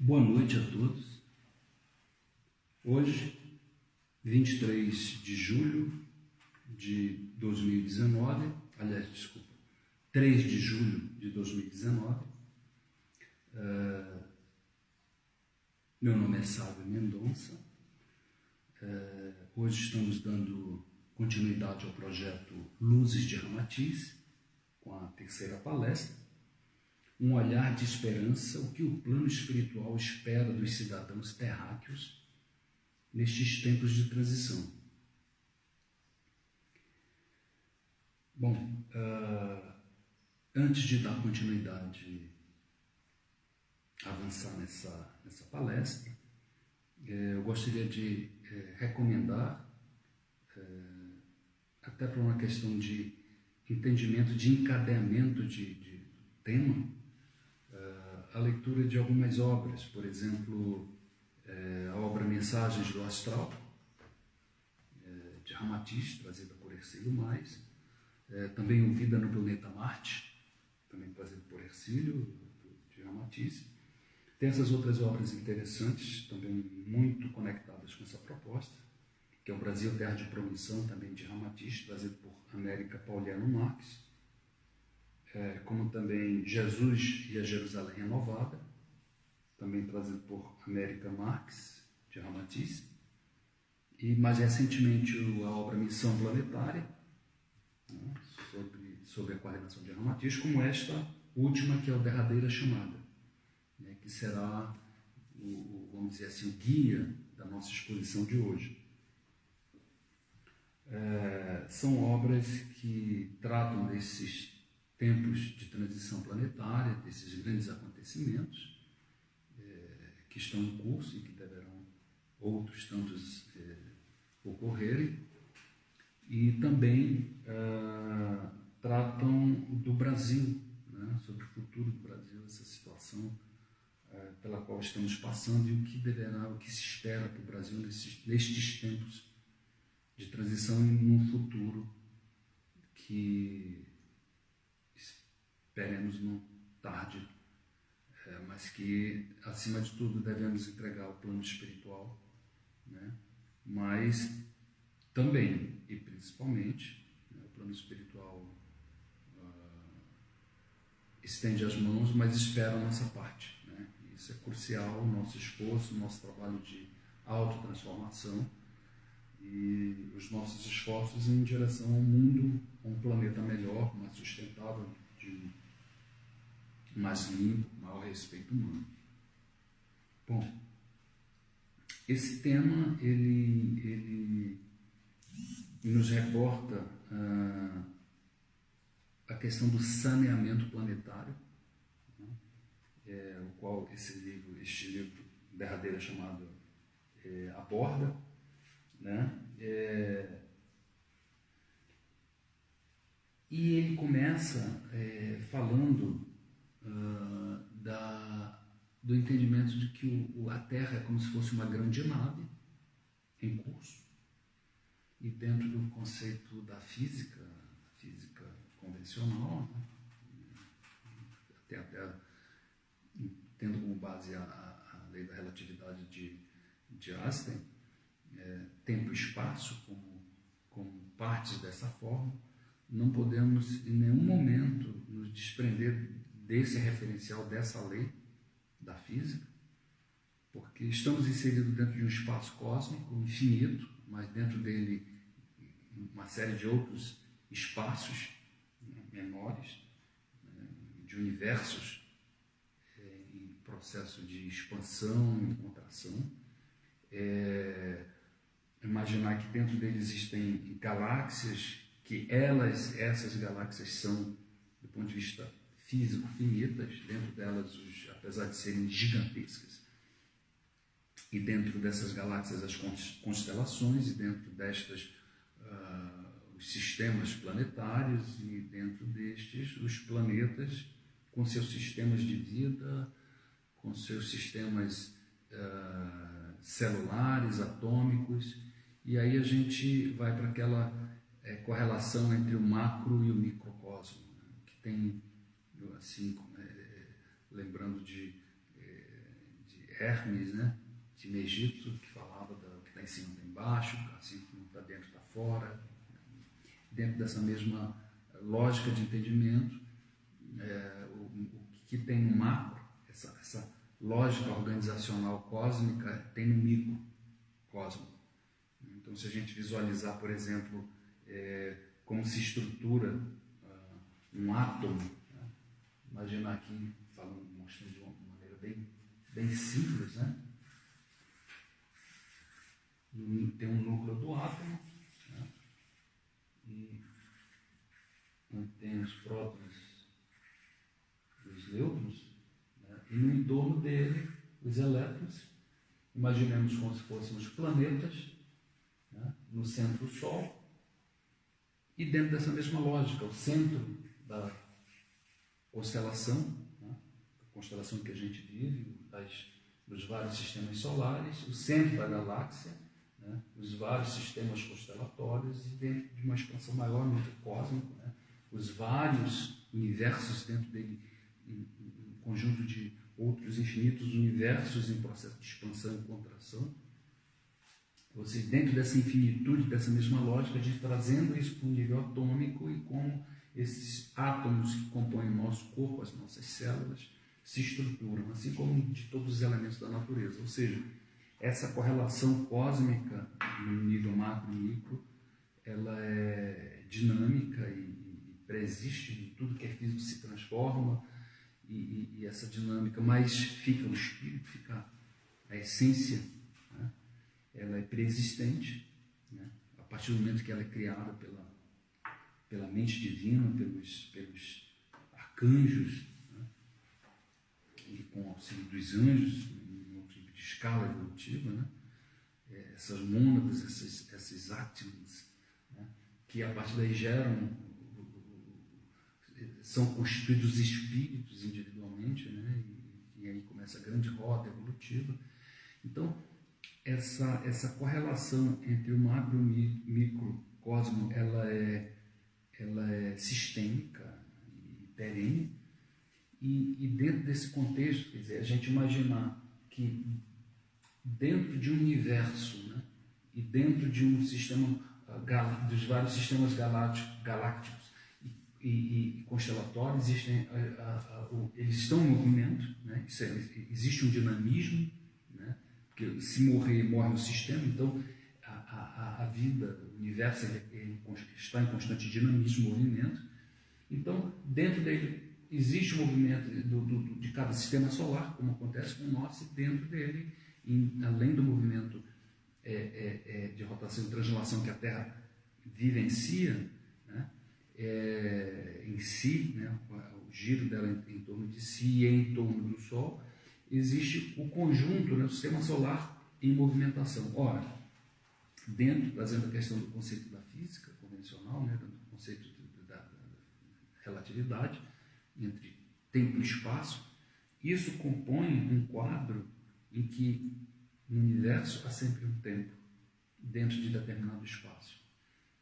Boa noite a todos. Hoje, 23 de julho de 2019, aliás, desculpa, 3 de julho de 2019, meu nome é Sábio Mendonça. Hoje estamos dando continuidade ao projeto Luzes de Ramatiz, com a terceira palestra, um olhar de esperança, o que o plano espiritual espera dos cidadãos terráqueos nestes tempos de transição. Bom, antes de dar continuidade, avançar nessa palestra, eu gostaria de recomendar, até por uma questão de entendimento, de encadeamento de tema, a leitura de algumas obras, por exemplo, a obra Mensagens do Astral, de Ramatiz, trazida por Hercílio Mais, também o Vida no Planeta Marte, também trazido por Hercílio, de Ramatiz. Tem essas outras obras interessantes, também muito conectadas com essa proposta, que é o Brasil, Terra de Promissão, também de Ramatiz, trazido por América Pauliano Marques, como também Jesus e a Jerusalém Renovada, também trazido por América Marques, de Ramatiz, e mais recentemente a obra Missão Planetária, né, sobre a coordenação de Ramatiz, como esta última, que é a Derradeira Chamada, né, que será, vamos dizer assim, o guia da nossa exposição de hoje. São obras que tratam desses tempos de transição planetária, desses grandes acontecimentos que estão em curso e que deverão outros tantos ocorrerem, e também tratam do Brasil, né, sobre o futuro do Brasil, essa situação pela qual estamos passando e o que se espera para o Brasil nestes tempos de transição e num futuro que esperemos não tarde, mas que, acima de tudo, devemos entregar o plano espiritual, né? Mas também, e principalmente, né, o plano espiritual estende as mãos, mas espera a nossa parte, né? Isso é crucial, o nosso esforço, o nosso trabalho de autotransformação e os nossos esforços em direção ao mundo, a um planeta melhor, mais sustentável, mais limpo, maior respeito humano. Bom, esse tema ele nos reporta a questão do saneamento planetário, né, o qual este livro Derradeira Chamada aborda, né? E ele começa falando do entendimento de que a Terra é como se fosse uma grande nave em curso, e dentro do conceito da física convencional, né, até tendo como base a lei da relatividade de Einstein, tempo e espaço como partes dessa forma, não podemos em nenhum momento nos desprender desse referencial, dessa lei da física, porque estamos inseridos dentro de um espaço cósmico infinito, mas dentro dele uma série de outros espaços, né, menores, né, de universos em processo de expansão e contração. Imaginar que dentro dele existem galáxias, que essas galáxias são, do ponto de vista físico, finitas, dentro delas, apesar de serem gigantescas, e dentro dessas galáxias as constelações, e dentro destas os sistemas planetários, e dentro destes os planetas com seus sistemas de vida, com seus sistemas celulares, atômicos, e aí a gente vai para aquela correlação entre o macro e o microcosmo, né, que tem, assim, lembrando de Hermes, né, de Egito, que falava que está em cima está embaixo, assim que não está dentro está fora. Dentro dessa mesma lógica de entendimento, o que tem no macro, essa lógica organizacional cósmica, tem no microcosmo. Então, se a gente visualizar, por exemplo, como se estrutura um átomo, né? Imaginar aqui, mostrando de uma maneira bem simples, né? Tem um núcleo do átomo, né? E onde tem os prótons e os nêutrons, né? E no entorno dele, os elétrons. Imaginemos como se fossem os planetas, né? No centro, o Sol. E dentro dessa mesma lógica, o centro da constelação, né? A constelação que a gente vive, dos vários sistemas solares, o centro da galáxia, né? Os vários sistemas constelatórios, e dentro de uma expansão maior, no cósmico, né? Os vários universos dentro dele, um conjunto de outros infinitos universos em processo de expansão e contração. Ou seja, dentro dessa infinitude, dessa mesma lógica, de trazendo isso para um nível atômico e como esses átomos que compõem o nosso corpo, as nossas células, se estruturam, assim como de todos os elementos da natureza. Ou seja, essa correlação cósmica no nível macro e micro, ela é dinâmica e preexiste em tudo que é físico, se transforma, e essa dinâmica mais fica no espírito, fica a essência, né? Ela é preexistente, né? A partir do momento que ela é criada pela mente divina, pelos arcanjos, né? E com o auxílio dos anjos, em um tipo de escala evolutiva, né? Essas mônadas, esses átomos, né? Que a partir daí são constituídos espíritos individualmente, né? E aí começa a grande roda evolutiva. Então, essa correlação entre o macro e o microcosmo, ela é sistêmica e perene, e dentro desse contexto, quer dizer, a gente imaginar que dentro de um universo, né, e dentro de um sistema, dos vários sistemas galácticos e constelatórios, eles estão em movimento, né, existe um dinamismo, né, porque se morre o sistema. Então a vida, o universo, está em constante dinamismo, movimento. Então, dentro dele existe o movimento de cada sistema solar, como acontece com o nosso, e dentro dele, além do movimento de rotação e translação que a Terra vivencia, né, em si, né, o giro dela em torno de si e em torno do Sol, existe o conjunto, né, o sistema solar em movimentação. Ora, trazendo a questão do conceito da física convencional, né, do conceito da relatividade entre tempo e espaço, isso compõe um quadro em que no universo há sempre um tempo dentro de determinado espaço.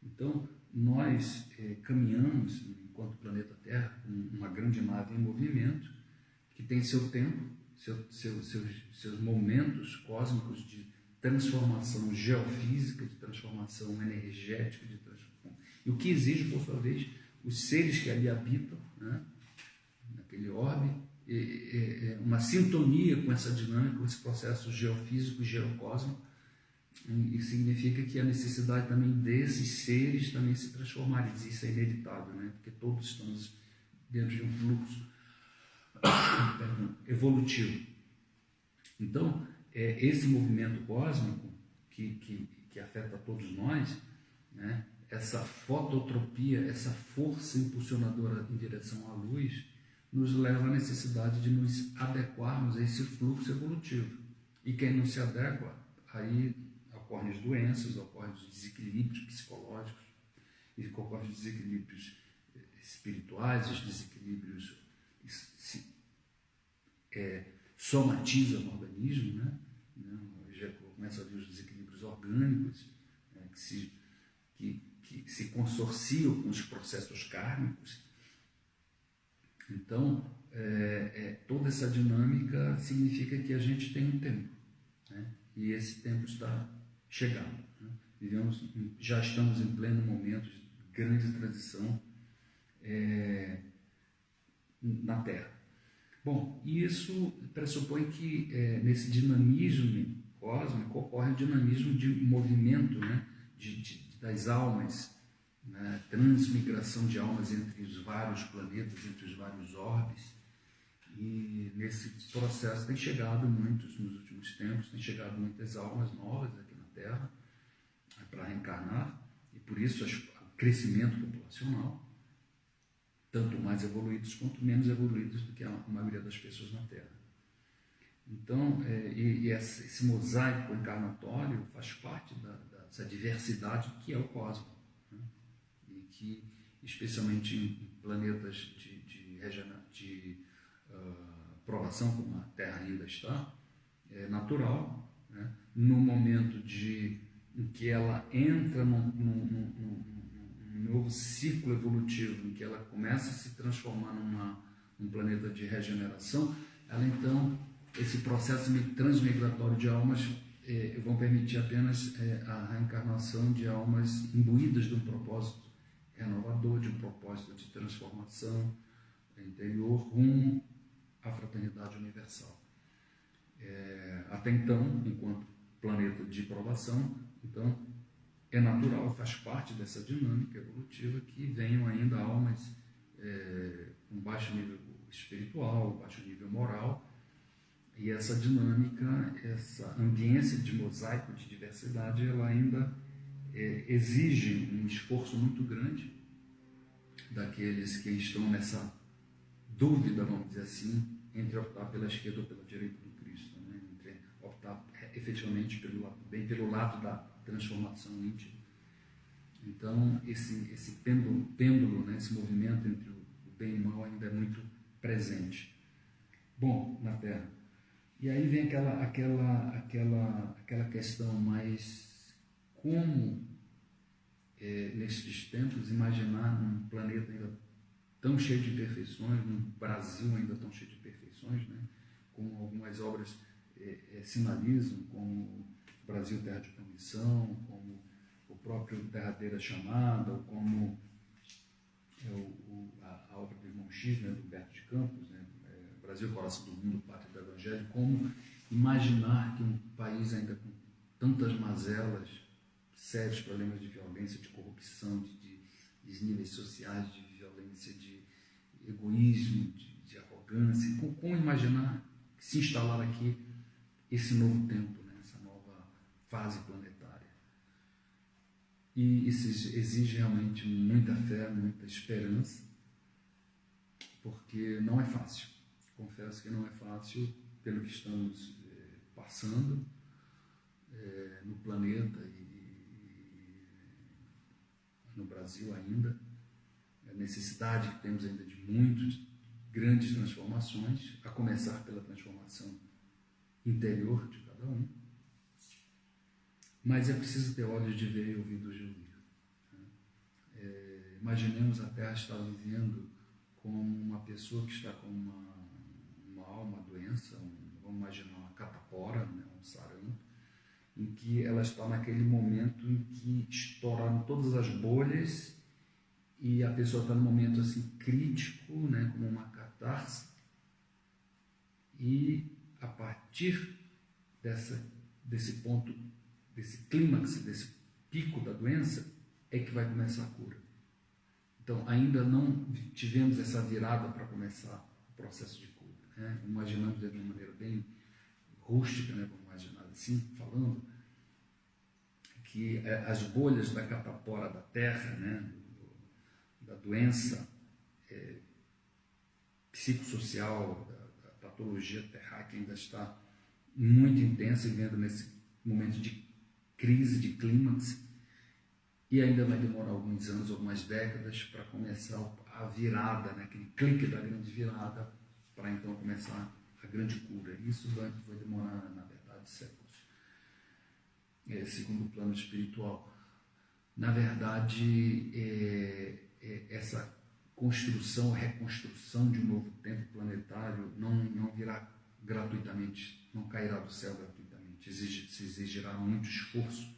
Então, nós caminhamos, enquanto planeta Terra, uma grande nave em movimento, que tem seu tempo, seus momentos cósmicos de transformação geofísica, de transformação energética, e o que exige, por sua vez, os seres que ali habitam, né, naquele orbe, uma sintonia com essa dinâmica, com esse processo geofísico e geocósmico, e significa que a necessidade também desses seres também se transformarem. Isso é inevitável, né? Porque todos estamos dentro de um fluxo evolutivo. Então, esse movimento cósmico que afeta todos nós, né? Essa fototropia, essa força impulsionadora em direção à luz, nos leva à necessidade de nos adequarmos a esse fluxo evolutivo. E quem não se adequa, aí ocorrem as doenças, ocorrem os desequilíbrios psicológicos, e ocorrem os desequilíbrios espirituais, os desequilíbrios somatizam no organismo, né? Já começa a ver os desequilíbrios orgânicos, né? que se consorciam com os processos kármicos, Então, toda essa dinâmica significa que a gente tem um tempo, né? E esse tempo está chegando, né? Já estamos em pleno momento de grande transição na Terra. Bom, isso pressupõe que nesse dinamismo cósmico ocorre o dinamismo de movimento, né? Das almas, né? Transmigração de almas entre os vários planetas, entre os vários orbes. E nesse processo tem chegado muitos, nos últimos tempos, tem chegado muitas almas novas aqui na Terra para reencarnar, e por isso o crescimento populacional, tanto mais evoluídos quanto menos evoluídos do que a maioria das pessoas na Terra. Então, esse mosaico encarnatório faz parte dessa diversidade que é o cosmos, né? E que, especialmente em planetas de provação, como a Terra ainda está, é natural, né? No momento em que ela entra num novo ciclo evolutivo, em que ela começa a se transformar num planeta de regeneração, ela então, esse processo transmigratório de almas vão permitir apenas a reencarnação de almas imbuídas de um propósito renovador, de um propósito de transformação interior rumo à fraternidade universal. Até então, enquanto planeta de provação, então é natural, faz parte dessa dinâmica evolutiva que venham ainda almas com baixo nível espiritual, baixo nível moral, e essa dinâmica, essa ambiência de mosaico, de diversidade, ela ainda exige um esforço muito grande daqueles que estão nessa dúvida, vamos dizer assim, entre optar pela esquerda ou pela direita do Cristo, né? Entre optar efetivamente pelo lado da transformação íntima. Então, esse pêndulo, né, esse movimento entre o bem e o mal ainda é muito presente. Bom, na Terra. E aí vem aquela questão, mas como, nesses tempos, imaginar um planeta ainda tão cheio de imperfeições, um Brasil ainda tão cheio de imperfeições, né? Como algumas obras sinalizam, como Brasil Terra de Promissão, como o próprio Derradeira Chamada, ou como a obra do irmão X, né, do Humberto de Campos, né, Brasil, Coração do Mundo, Pátria do Evangelho, como imaginar que um país ainda com tantas mazelas, sérios problemas de violência, de corrupção, de desníveis sociais, de violência, de egoísmo, de arrogância, como imaginar se instalar aqui esse novo tempo, né, essa nova fase planetária. E isso exige realmente muita fé, muita esperança, porque não é fácil. Confesso que não é fácil pelo que estamos passando no planeta e no Brasil ainda. A necessidade que temos ainda de muitas grandes transformações, a começar pela transformação interior de cada um. Mas é preciso ter olhos de ver e ouvidos de ouvir. Imaginemos a Terra estar vivendo como uma pessoa que está com uma doença, vamos imaginar uma catapora, né, um sarampo, em que ela está naquele momento em que estouraram todas as bolhas e a pessoa está num momento assim crítico, né, como uma catarse, e a partir desse ponto, desse clímax, desse pico da doença, é que vai começar a cura. Então, ainda não tivemos essa virada para começar o processo de cura, né? Imaginamos de uma maneira bem rústica, né? Vamos imaginar assim, falando, que as bolhas da catapora da Terra, né? Da doença psicossocial, da patologia terráquea ainda está muito intensa e vendo nesse momento de crise, de clímax, e ainda vai demorar alguns anos, algumas décadas, para começar a virada, né? Aquele clique da grande virada, para então começar a grande cura. Isso vai demorar, na verdade, séculos, segundo o plano espiritual. Na verdade, essa construção, reconstrução de um novo tempo planetário não virá gratuitamente, não cairá do céu gratuitamente. Se exigirá muito esforço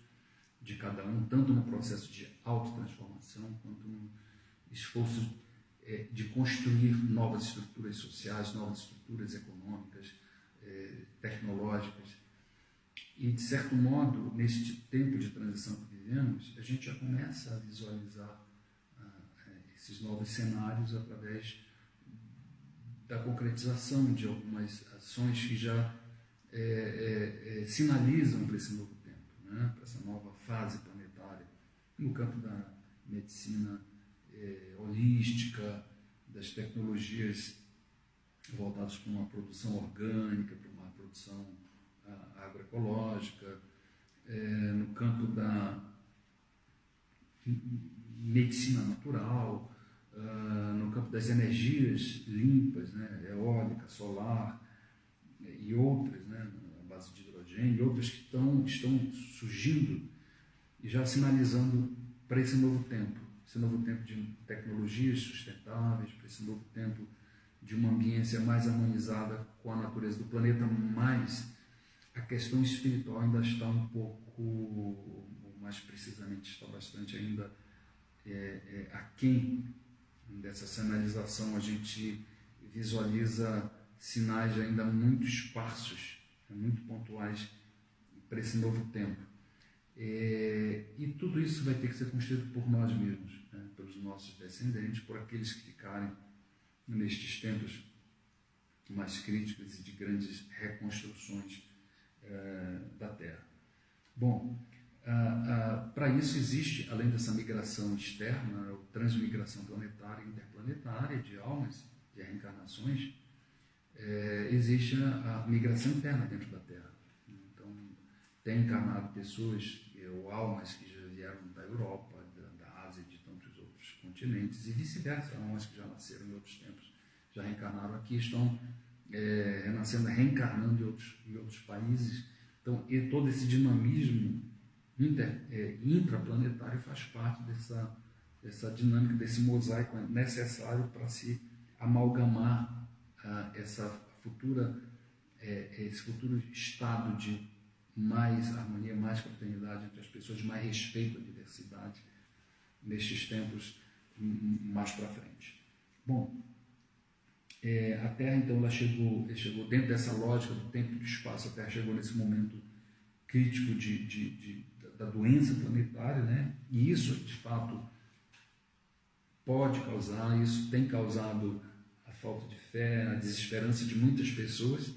de cada um, tanto no processo de autotransformação, quanto no esforço de construir novas estruturas sociais, novas estruturas econômicas, tecnológicas. E, de certo modo, neste tempo de transição que vivemos, a gente já começa a visualizar esses novos cenários através da concretização de algumas ações que já sinalizam para esse novo tempo, né? Para essa nova fase planetária, no campo da medicina holística, das tecnologias voltadas para uma produção orgânica, para uma produção agroecológica, no campo da medicina natural, no campo das energias limpas, né, eólica, solar e outras, né, a base de hidrogênio, e outras que estão surgindo e já sinalizando para esse novo tempo de tecnologias sustentáveis, para esse novo tempo de uma ambiência mais harmonizada com a natureza do planeta, mas a questão espiritual ainda está um pouco, ou mais precisamente está bastante ainda aquém dessa sinalização. A gente visualiza sinais ainda muito esparsos, muito pontuais para esse novo tempo. E tudo isso vai ter que ser construído por nós mesmos, né? Pelos nossos descendentes, por aqueles que ficarem nestes tempos mais críticos e de grandes reconstruções da Terra. Bom, para isso existe, além dessa migração externa, ou transmigração planetária e interplanetária de almas, de reencarnações, existe a migração interna dentro da Terra. Então, tem encarnado pessoas ou almas que já vieram da Europa, da Ásia e de tantos outros continentes, e vice-versa, almas que já nasceram em outros tempos, já reencarnaram aqui, estão renascendo, reencarnando em outros países. Então, e todo esse dinamismo intraplanetário faz parte dessa dinâmica, desse mosaico necessário para se amalgamar esse futuro estado de mais harmonia, mais fraternidade entre as pessoas, mais respeito à diversidade nestes tempos mais para frente. Bom, a Terra, então, ela chegou dentro dessa lógica do tempo e do espaço. A Terra chegou nesse momento crítico da doença planetária, né? E isso, de fato, pode causar, isso tem causado a falta de fé, a desesperança de muitas pessoas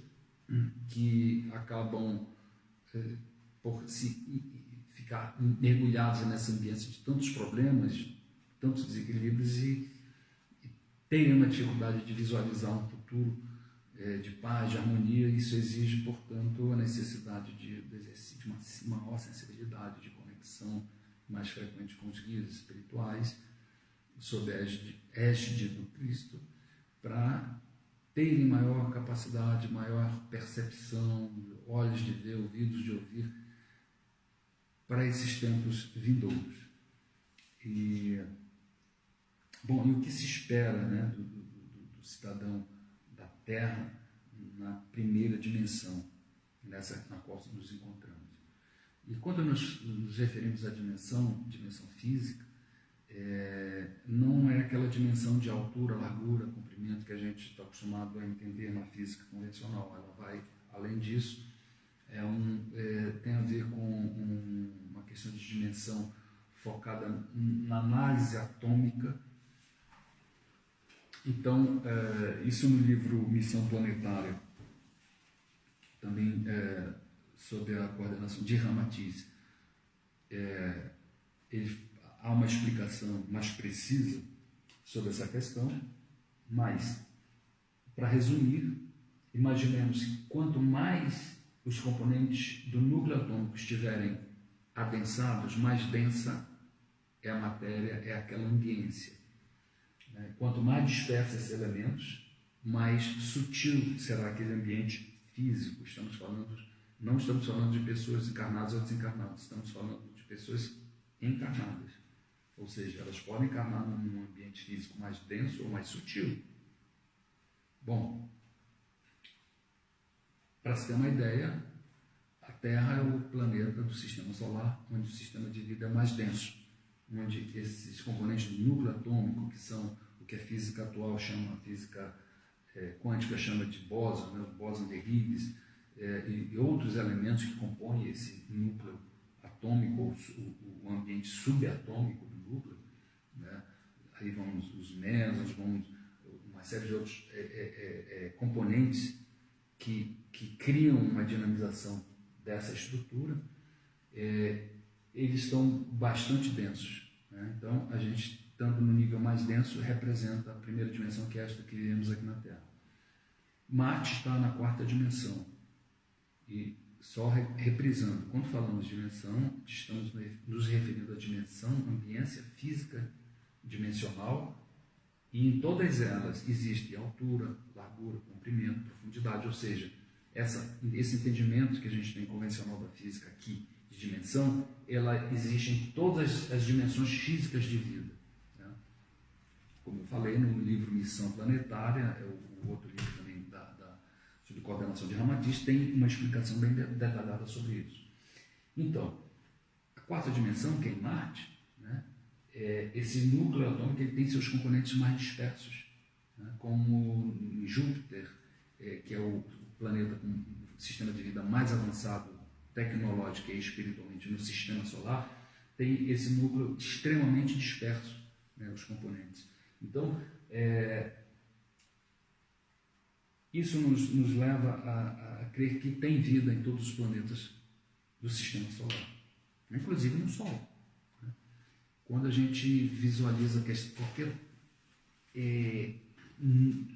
que acabam por ficar mergulhados nessa ambiência de tantos problemas, tantos desequilíbrios e terem uma dificuldade de visualizar um futuro de paz, de harmonia. Isso exige, portanto, a necessidade do exercício de uma maior sensibilidade, de conexão mais frequente com os guias espirituais, sob a égide do Cristo, para terem maior capacidade, maior percepção, olhos de ver, ouvidos de ouvir, para esses tempos vindouros. E o que se espera, né, do cidadão da Terra na primeira dimensão, na qual nos encontramos? E quando nos referimos à dimensão física, não é aquela dimensão de altura, largura, comprimento que a gente está acostumado a entender na física convencional. Ela vai além disso, tem a ver com uma questão de dimensão focada na análise atômica. Então, isso no livro Missão Planetária, também sob a coordenação de Ramatiz, há uma explicação mais precisa sobre essa questão, mas, para resumir, imaginemos que quanto mais os componentes do núcleo atômico estiverem adensados, mais densa é a matéria, é aquela ambiência. Quanto mais dispersos esses elementos, mais sutil será aquele ambiente físico. Não estamos falando de pessoas encarnadas ou desencarnadas, estamos falando de pessoas encarnadas, ou ou seja, elas podem encarnar num ambiente físico mais denso ou mais sutil. Bom, para se ter uma ideia, a Terra é o planeta do sistema solar onde o sistema de vida é mais denso, onde esses componentes do núcleo atômico, que são o que a física atual chama, a física quântica chama de bóson, né, o bóson de Higgs, e outros elementos que compõem esse núcleo atômico, o ambiente subatômico do núcleo, né? Aí vão os mesons, vão uma série de outros componentes que criam uma dinamização dessa estrutura, eles estão bastante densos, né? Então, a gente, estando no nível mais denso, representa a primeira dimensão, que é esta que vemos aqui na Terra. Marte está na quarta dimensão. E só reprisando, quando falamos de dimensão, estamos nos referindo à dimensão, ambiência física dimensional, e em todas elas existe altura, largura, comprimento, profundidade, ou seja, esse entendimento que a gente tem convencional da física aqui, de dimensão, ela existe em todas as dimensões físicas de vida, né? Como eu falei no livro Missão Planetária, o outro livro também sobre coordenação de Ramatiz, tem uma explicação bem detalhada sobre isso. Então, a quarta dimensão, que é em Marte, né, esse núcleo atômico ele tem seus componentes mais dispersos, né, como em Júpiter, que é o planeta com o sistema de vida mais avançado tecnológico e espiritualmente no sistema solar, tem esse núcleo extremamente disperso, né, os componentes. Então, isso nos leva a crer que tem vida em todos os planetas do sistema solar, inclusive no Sol, né? Quando a gente visualiza qualquer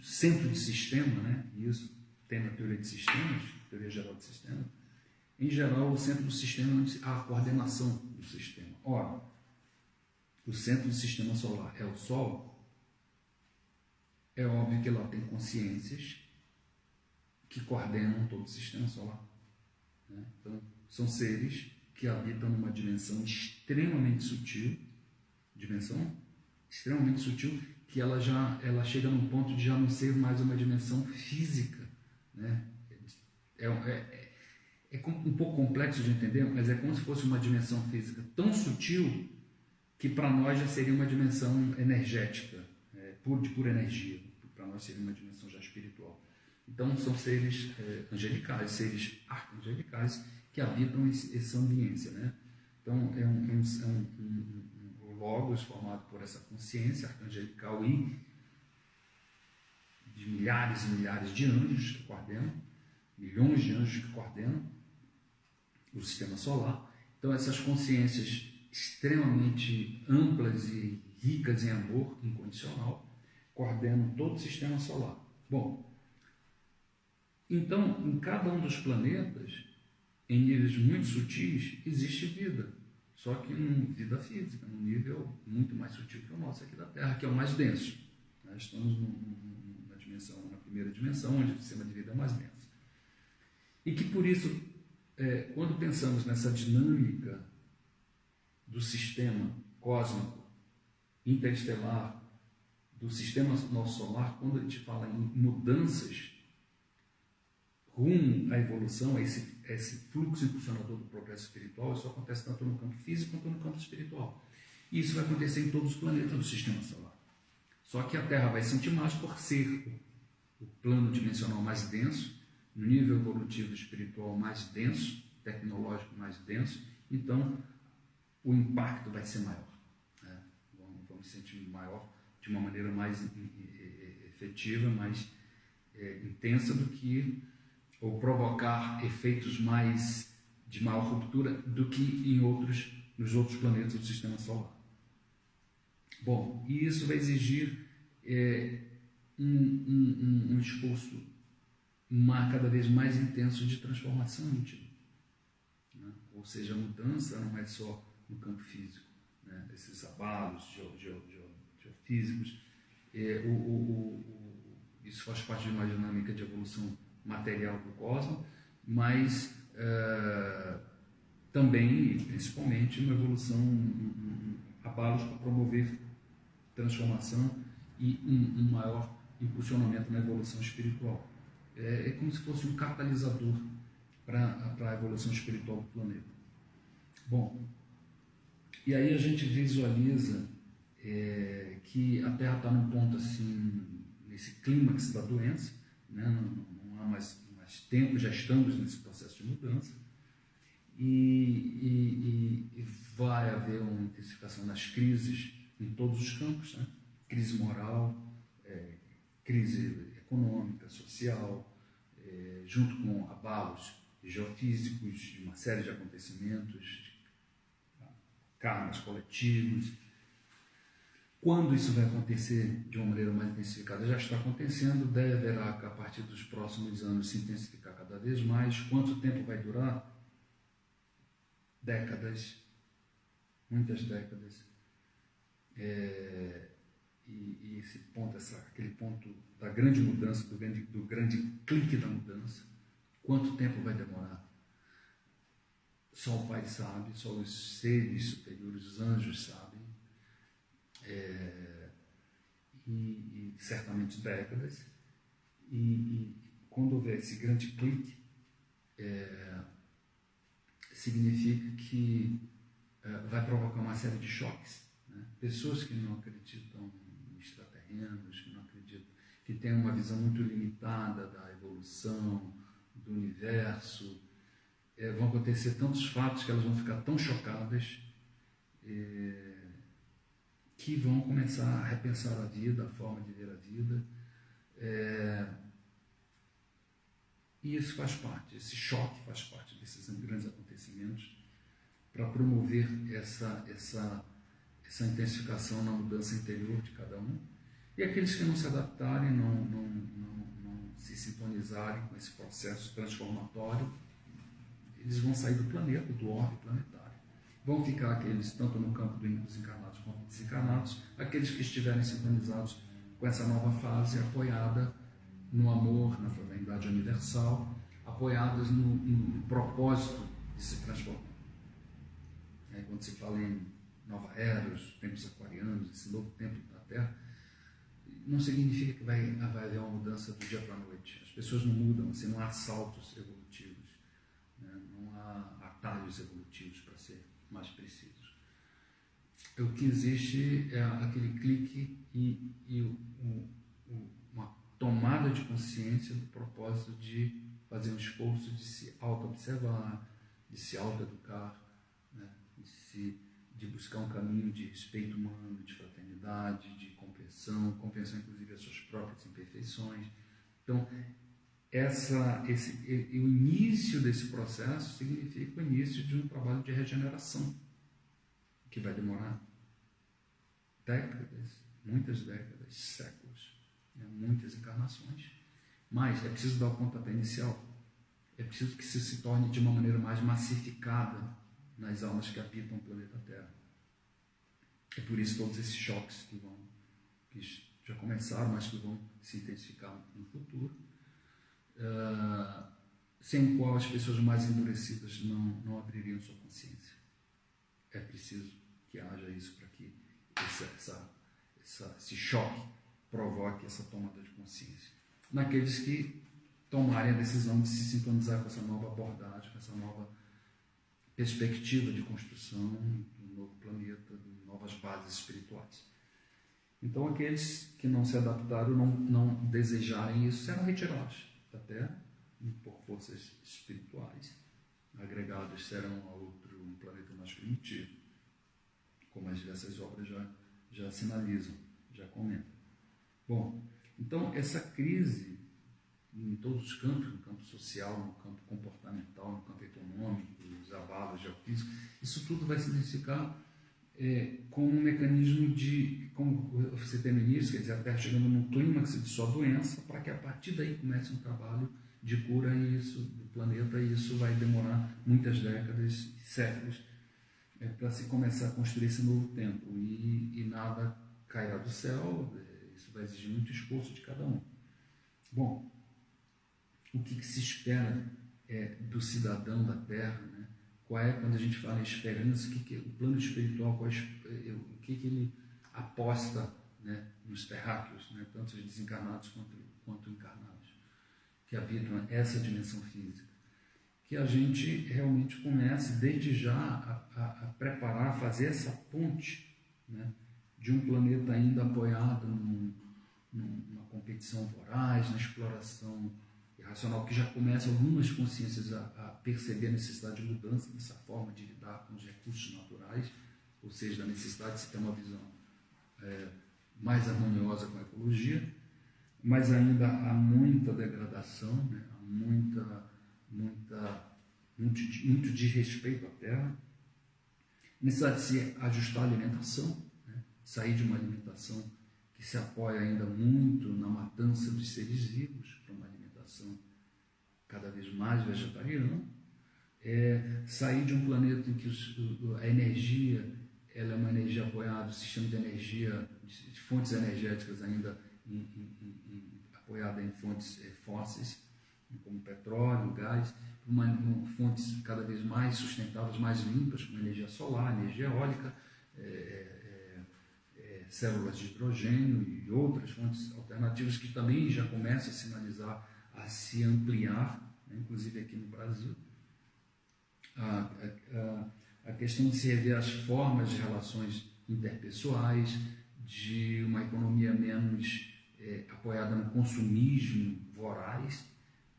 centro de sistema, né? E isso tem na teoria de sistemas, teoria geral de sistemas, em geral o centro do sistema é onde há a coordenação do sistema. Ora, o centro do sistema solar é o Sol, é óbvio que lá tem consciências que coordenam todo o sistema solar, né? Então, são seres que habitam numa dimensão extremamente sutil, que ela chega num ponto de já não ser mais uma dimensão física, né? É um pouco complexo de entender, mas é como se fosse uma dimensão física tão sutil que para nós já seria uma dimensão energética, de pura energia, para nós seria uma dimensão já espiritual. Então, são seres angelicais, seres arcangelicais que habitam essa ambiência, né? Então, é um logos formado por essa consciência arcangelical e de milhares e milhares de anjos que coordenam, milhões de anjos que coordenam o sistema solar. Então, essas consciências extremamente amplas e ricas em amor incondicional coordenam todo o sistema solar. Bom, então, em cada um dos planetas, em níveis muito sutis, existe vida. Só que vida física, num nível muito mais sutil que o nosso aqui da Terra, que é o mais denso. Nós estamos na primeira dimensão, onde o sistema de vida é mais denso. E que por isso, quando pensamos nessa dinâmica do sistema cósmico, interestelar, do sistema nosso solar, quando a gente fala em mudanças rumo à evolução, a esse fluxo impulsionador do progresso espiritual, isso acontece tanto no campo físico quanto no campo espiritual. E isso vai acontecer em todos os planetas do sistema solar. Só que a Terra vai sentir mais por ser o plano dimensional mais denso, no nível evolutivo espiritual mais denso, tecnológico mais denso, então o impacto vai ser maior, né? Vamos sentir maior de uma maneira mais efetiva, mais intensa do que, ou provocar efeitos de maior ruptura do que nos outros planetas do sistema solar. Bom, e isso vai exigir um esforço cada vez mais intenso de transformação íntima, né? Ou seja, a mudança não é só no campo físico, né? Esses abalos geofísicos, isso faz parte de uma dinâmica de evolução material do cosmos, mas também, principalmente, uma evolução abalos para promover transformação e um maior impulsionamento na evolução espiritual. É como se fosse um catalisador para a evolução espiritual do planeta. Bom, e aí a gente visualiza que a Terra está num ponto assim, nesse clímax da doença, né? Não há mais tempo, já estamos nesse processo de mudança, e vai haver uma intensificação das crises em todos os campos, né? Crise moral, crise econômica, social, junto com abalos geofísicos, de uma série de acontecimentos, karmas coletivos. Quando isso vai acontecer de uma maneira mais intensificada? Já está acontecendo, deverá, a partir dos próximos anos, se intensificar cada vez mais. Quanto tempo vai durar? Décadas, muitas décadas. E esse ponto, aquele ponto da grande mudança, do grande clique da mudança, quanto tempo vai demorar? Só o Pai sabe, só os seres superiores, os anjos sabem, e certamente décadas. E quando houver esse grande clique, significa que vai provocar uma série de choques, né? Pessoas que não acreditam em extraterrenos, que não acreditam, que têm uma visão muito limitada da evolução, do universo, vão acontecer tantos fatos que elas vão ficar tão chocadas que vão começar a repensar a vida, a forma de ver a vida. E isso faz parte, esse choque faz parte desses grandes acontecimentos para promover essa intensificação na mudança interior de cada um. E aqueles que não se adaptarem, não se sintonizarem com esse processo transformatório, eles vão sair do planeta, do orbe planetário. Vão ficar aqueles, tanto no campo dos encarnados quanto desencarnados, aqueles que estiverem sintonizados com essa nova fase, apoiada no amor, na fraternidade universal, apoiadas no propósito de se transformar. Quando se fala em nova era, os tempos aquarianos, esse novo tempo da Terra, não significa que vai haver uma mudança do dia para a noite. As pessoas não mudam, assim, não há saltos evolutivos, né? Não há atalhos evolutivos, para ser mais precisos. O que existe é aquele clique e uma tomada de consciência do propósito de fazer um esforço de se auto-observar, de se auto-educar, né? De buscar um caminho de respeito humano, de fraternidade, de compreensão inclusive as suas próprias imperfeições. Então, o início desse processo significa o início de um trabalho de regeneração, que vai demorar décadas, muitas décadas, séculos, né? Muitas encarnações. Mas é preciso dar o pontapé inicial, é preciso que isso se torne de uma maneira mais massificada nas almas que habitam o planeta Terra. É por isso todos esses choques que já começaram, mas que vão se intensificar no futuro, sem o qual as pessoas mais endurecidas não abririam sua consciência. É preciso que haja isso para que esse choque provoque essa tomada de consciência. Naqueles que tomarem a decisão de se sintonizar com essa nova abordagem, com essa nova perspectiva de construção do novo planeta, de novas bases espirituais. Então, aqueles que não se adaptaram, não desejarem isso, serão retirados da Terra por forças espirituais, agregados serão a um planeta mais primitivo, como as diversas obras já sinalizam, já comentam. Bom, então essa crise em todos os campos, no campo social, no campo comportamental, no campo econômico, os abalos geofísicos, isso tudo vai se identificar como um mecanismo de, como você tem no início, quer dizer, a Terra chegando num clímax de sua doença, para que a partir daí comece um trabalho de cura do planeta, e isso vai demorar muitas décadas, séculos, para se começar a construir esse novo tempo, e nada cairá do céu, isso vai exigir muito esforço de cada um. Bom, o que se espera do cidadão da Terra, né? qual é, quando a gente fala em esperança, o plano espiritual, o que ele aposta, né, nos terráqueos, né, tanto os desencarnados quanto encarnados, que habitam essa dimensão física. Que a gente realmente comece, desde já, a preparar, a fazer essa ponte, né, de um planeta ainda apoiado numa competição voraz, na exploração irracional, que já começa algumas consciências a perceber a necessidade de mudança nessa forma de lidar com os recursos naturais, ou seja, a necessidade de se ter uma visão mais harmoniosa com a ecologia, mas ainda há muita degradação, né? Há muito desrespeito à terra, necessidade de se ajustar à alimentação, né? Sair de uma alimentação que se apoia ainda muito na matança dos seres vivos, para uma alimentação cada vez mais vegetariana, sair de um planeta em que a energia ela é uma energia apoiada, o sistema de energia, de fontes energéticas ainda apoiada em fontes fósseis, como petróleo, gás, fontes cada vez mais sustentáveis, mais limpas, como energia solar, energia eólica, células de hidrogênio e outras fontes alternativas que também já começam a sinalizar, a se ampliar, né, inclusive aqui no Brasil. A questão de se rever as formas de relações interpessoais, de uma economia menos apoiada no consumismo voraz.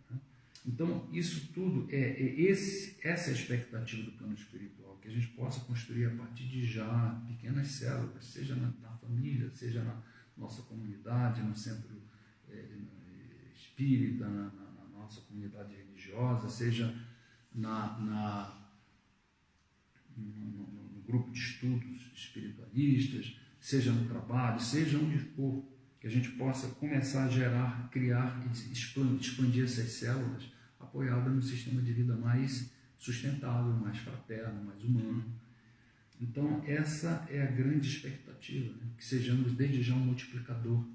Né? Então, isso tudo essa é a expectativa do plano espiritual, que a gente possa construir a partir de já pequenas células, seja na família, seja na nossa comunidade, no centro espírita, na nossa comunidade religiosa, seja no grupo de estudos espiritualistas, seja no trabalho, seja onde for, que a gente possa começar a gerar, criar e expandir essas células apoiadas no sistema de vida mais sustentável, mais fraterno, mais humano. Então, essa é a grande expectativa, né? Que sejamos desde já um multiplicador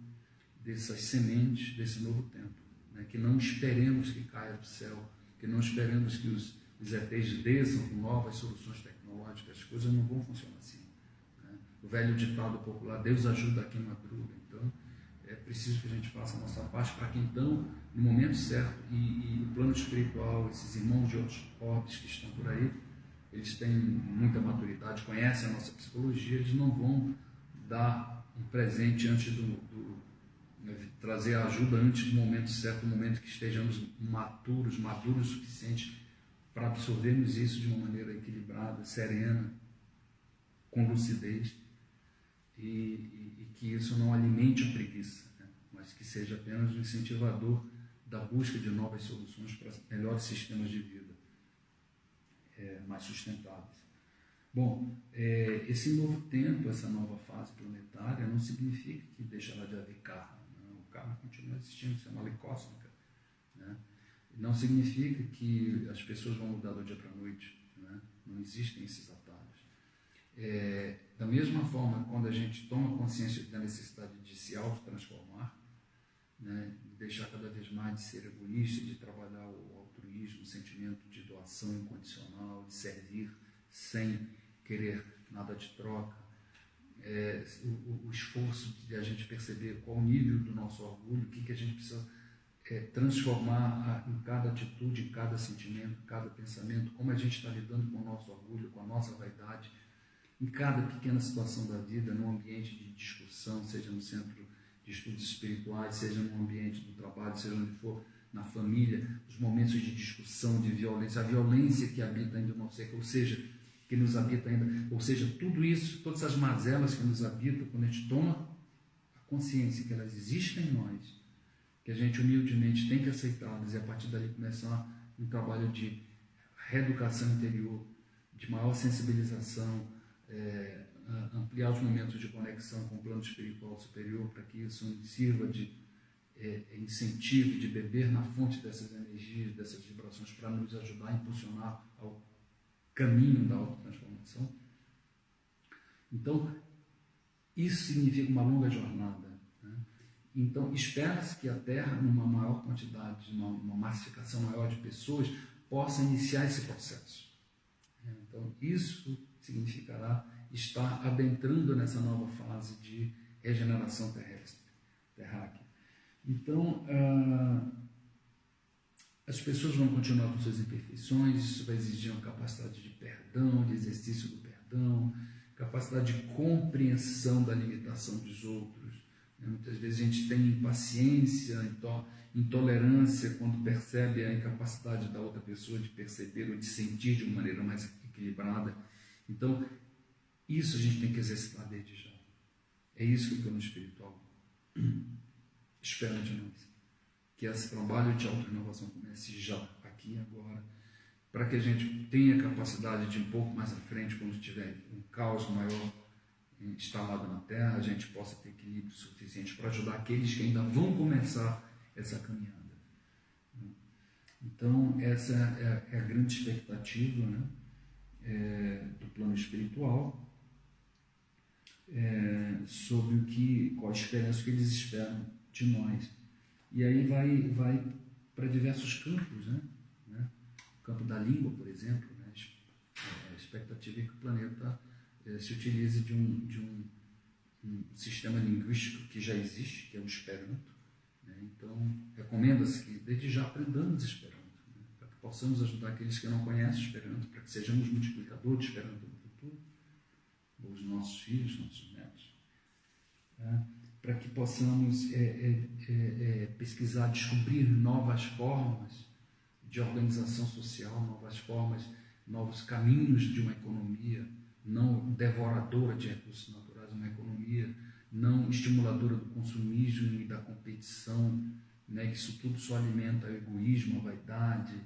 dessas sementes desse novo tempo, né? Que não esperemos que caia do céu, que não esperemos que os ETs desçam com novas soluções tecnológicas. As coisas não vão funcionar assim, né? O velho ditado popular, Deus ajuda quem madruga. Então, é preciso que a gente faça a nossa parte para que então, no momento certo, e o plano espiritual, esses irmãos de outros orbes que estão por aí, eles têm muita maturidade, conhecem a nossa psicologia, eles não vão dar um presente antes trazer a ajuda antes do momento certo, no momento que estejamos maduros o suficiente para absorvermos isso de uma maneira equilibrada, serena, com lucidez, e que isso não alimente a preguiça, né? Mas que seja apenas um incentivador da busca de novas soluções para melhores sistemas de vida, mais sustentáveis. Bom, esse novo tempo, essa nova fase planetária não significa que deixará de haver karma, né? O karma continua existindo, isso é uma lei cósmica, né? Não significa que as pessoas vão mudar do dia para a noite, né? Não existem esses atalhos. Da mesma forma, quando a gente toma consciência da necessidade de se autotransformar, né? De deixar cada vez mais de ser egoísta, de trabalhar o altruísmo, o sentimento de doação incondicional, de servir sem querer nada de troca, o esforço de a gente perceber qual o nível do nosso orgulho, o que a gente precisa transformar em cada atitude, em cada sentimento, em cada pensamento, como a gente está lidando com o nosso orgulho, com a nossa vaidade, em cada pequena situação da vida, num ambiente de discussão, seja no centro de estudos espirituais, seja no ambiente do trabalho, seja onde for, na família, os momentos de discussão, de violência, a violência que habita ainda o nosso ser, ou seja, que nos habita ainda, ou seja, tudo isso, todas as mazelas que nos habitam, quando a gente toma a consciência que elas existem em nós, que a gente humildemente tem que aceitá-las e a partir dali começar um trabalho de reeducação interior, de maior sensibilização, ampliar os momentos de conexão com o plano espiritual superior para que isso sirva de incentivo, de beber na fonte dessas energias, dessas vibrações para nos ajudar a impulsionar ao caminho da autotransformação. Então, isso significa uma longa jornada. Então, espera-se que a Terra, numa maior quantidade, uma massificação maior de pessoas, possa iniciar esse processo. Então, isso significará estar adentrando nessa nova fase de regeneração terrestre, terráquea. Então, as pessoas vão continuar com suas imperfeições, isso vai exigir uma capacidade de perdão, de exercício do perdão, capacidade de compreensão da limitação dos outros. Muitas vezes a gente tem impaciência, intolerância quando percebe a incapacidade da outra pessoa de perceber ou de sentir de uma maneira mais equilibrada. Então, isso a gente tem que exercitar desde já. É isso que o plano espiritual espera de nós. Que esse trabalho de auto-renovação comece já, aqui e agora, para que a gente tenha a capacidade de um pouco mais à frente, quando tiver um caos maior instalado na Terra, a gente possa ter equilíbrio suficiente para ajudar aqueles que ainda vão começar essa caminhada. Então, essa é a grande expectativa, né, do plano espiritual, sobre qual a esperança que eles esperam de nós. E aí vai para diversos campos, né? O campo da língua, por exemplo, né? A expectativa é que o planeta se utilize de um sistema linguístico que já existe, que é o Esperanto, né? Então, recomenda-se que desde já aprendamos Esperanto, né? Para que possamos ajudar aqueles que não conhecem Esperanto, para que sejamos multiplicadores de Esperanto no futuro, os nossos filhos, nossos netos, né? Para que possamos pesquisar, descobrir novas formas de organização social, novas formas, novos caminhos de uma economia não devoradora de recursos naturais, uma economia não estimuladora do consumismo e da competição, né, que isso tudo só alimenta o egoísmo, a vaidade,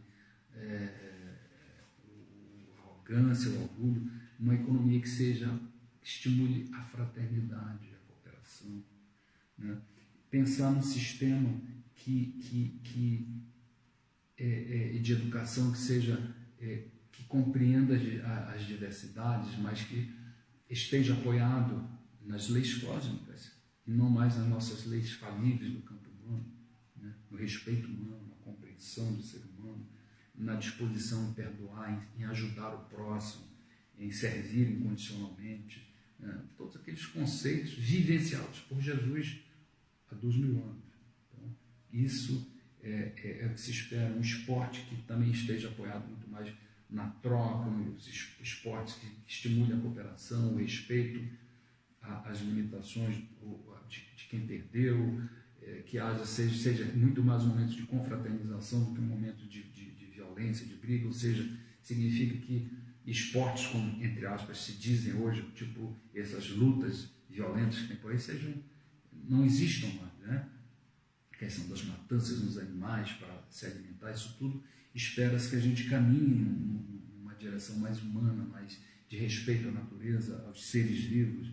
a arrogância, o orgulho, uma economia que estimule a fraternidade, a cooperação, né? Pensar num sistema de educação que compreenda as diversidades, mas que esteja apoiado nas leis cósmicas e não mais nas nossas leis falíveis do campo humano, né? No respeito humano, na compreensão do ser humano, na disposição em perdoar, em ajudar o próximo, em servir incondicionalmente, né? Todos aqueles conceitos vivenciados por Jesus há 2000 anos. Então, isso é o que se espera, um esporte que também esteja apoiado muito mais na troca, os esportes que estimulem a cooperação, o respeito às limitações de quem perdeu, que seja muito mais um momento de confraternização do que um momento de violência, de briga, ou seja, significa que esportes, como, entre aspas, se dizem hoje, tipo essas lutas violentas que tem por aí, não existam mais, né? A questão das matanças nos animais para se alimentar, isso tudo, espera-se que a gente caminhe numa direção mais humana, mais de respeito à natureza, aos seres vivos,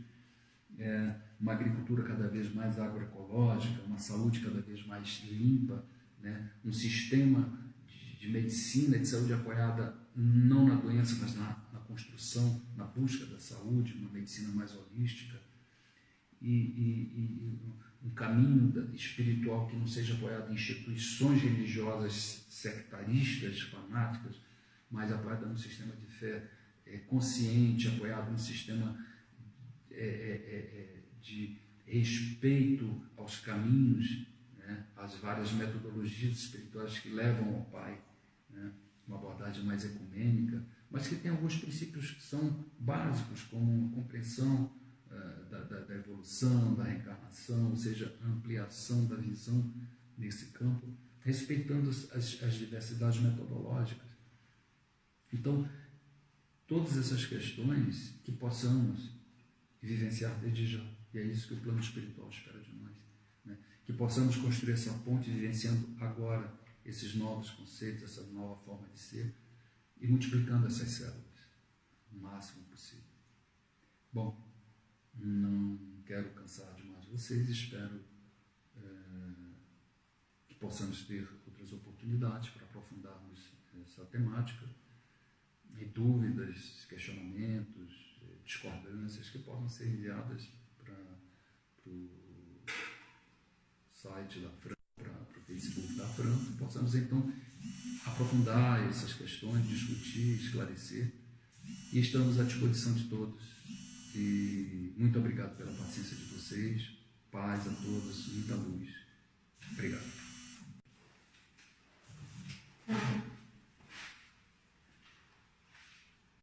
uma agricultura cada vez mais agroecológica, uma saúde cada vez mais limpa, né? Um sistema de medicina, de saúde apoiada não na doença, mas na construção, na busca da saúde, uma medicina mais holística, e um caminho espiritual que não seja apoiado em instituições religiosas sectaristas, fanáticas, mas apoiado num sistema de fé consciente, apoiado num sistema de respeito aos caminhos, né, às várias metodologias espirituais que levam ao Pai, né, uma abordagem mais ecumênica, mas que tem alguns princípios que são básicos, como a compreensão da evolução, da reencarnação, ou seja, a ampliação da visão nesse campo, respeitando as diversidades metodológicas. Então, todas essas questões que possamos vivenciar desde já, e é isso que o plano espiritual espera de nós, né? Que possamos construir essa ponte vivenciando agora esses novos conceitos, essa nova forma de ser, e multiplicando essas células o máximo possível. Bom, não quero cansar demais vocês, espero que possamos ter outras oportunidades para aprofundarmos essa temática, e dúvidas, questionamentos, discordâncias que possam ser enviadas para o site da Fran, para o Facebook da Fran, e possamos então aprofundar essas questões, discutir, esclarecer, e estamos à disposição de todos. E muito obrigado pela paciência de vocês. Paz a todos, muita luz. Obrigado.